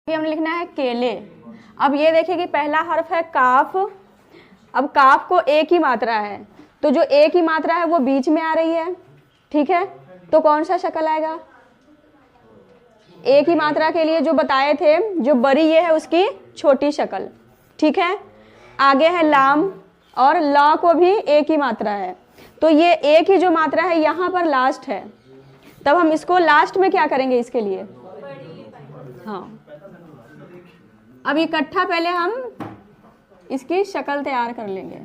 हमने लिखना है केले। अब ये देखिए कि पहला हर्फ है काफ। अब काफ को एक ही मात्रा है, तो जो एक ही मात्रा है वो बीच में आ रही है, ठीक है। तो कौन सा शक्ल आएगा? एक ही मात्रा के लिए जो बताए थे, जो बड़ी ये है उसकी छोटी शक्ल, ठीक है। आगे है लाम, और ला को भी एक ही मात्रा है, तो ये एक ही जो मात्रा है यहाँ पर लास्ट है, तब हम इसको लास्ट में क्या करेंगे इसके लिए? हाँ, अब इकट्ठा पहले हम इसकी शक्ल तैयार कर लेंगे।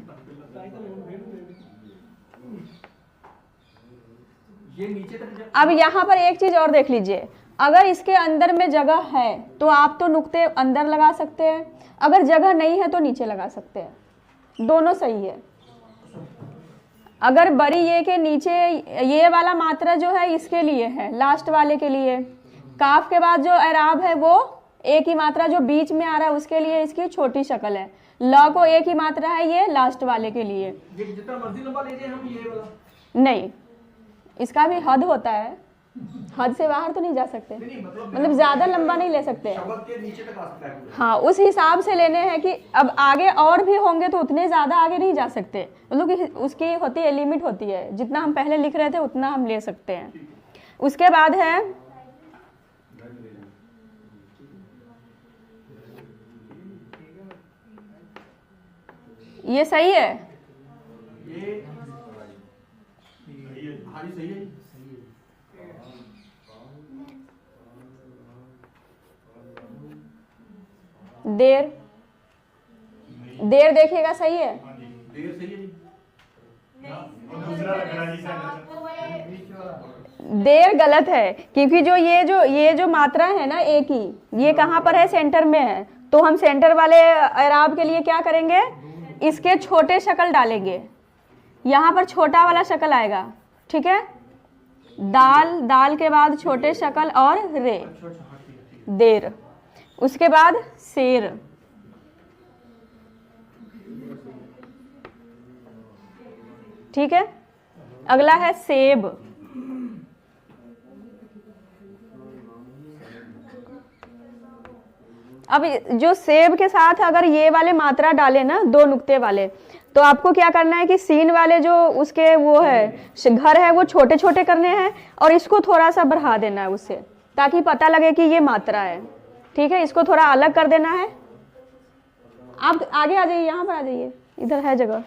अब यहाँ पर एक चीज और देख लीजिए, अगर इसके अंदर में जगह है तो आप तो नुक्ते अंदर लगा सकते हैं, अगर जगह नहीं है तो नीचे लगा सकते हैं, दोनों सही है। अगर बड़ी ये के नीचे ये वाला मात्रा जो है इसके लिए है, लास्ट वाले के लिए। काफ के बाद जो एराब है वो एक ही मात्रा जो बीच में आ रहा है उसके लिए इसकी छोटी शक्ल है। ल को एक ही मात्रा है, ये लास्ट वाले के लिए। जितना मर्जी लंबा लीजिए हम ये वाला। नहीं, इसका भी हद होता है, हद से बाहर तो नहीं जा सकते, मतलब ज्यादा लंबा नहीं ले सकते। शब्द के नीचे तक आ सकता है। हाँ, उस हिसाब से लेने हैं कि अब आगे और भी होंगे तो उतने ज्यादा आगे नहीं जा सकते, मतलब कि उसकी होती है लिमिट होती है, जितना हम पहले लिख रहे थे उतना हम ले सकते हैं। उसके बाद है ये सही है, ये हाँ जी सही है। देर, देर देखिएगा सही है, देर सही है। देर गलत है, क्योंकि जो ये जो मात्रा है ना एक ही, ये कहाँ पर है? सेंटर में है, तो हम सेंटर वाले एराब के लिए क्या करेंगे? इसके छोटे शक्ल डालेंगे, यहाँ पर छोटा वाला शक्ल आएगा, ठीक है। दाल, दाल के बाद छोटे शक्ल और रे, देर। उसके बाद शेर, ठीक है। अगला है सेब, अब जो सेब के साथ अगर ये वाले मात्रा डाले ना, दो नुक्ते वाले, तो आपको क्या करना है कि सीन वाले जो उसके वो है घर है वो छोटे छोटे करने हैं, और इसको थोड़ा सा बढ़ा देना है उससे, ताकि पता लगे कि ये मात्रा है, ठीक है। इसको थोड़ा अलग कर देना है। आप आगे आ जाइए, यहाँ पर आ जाइए, इधर है जगह।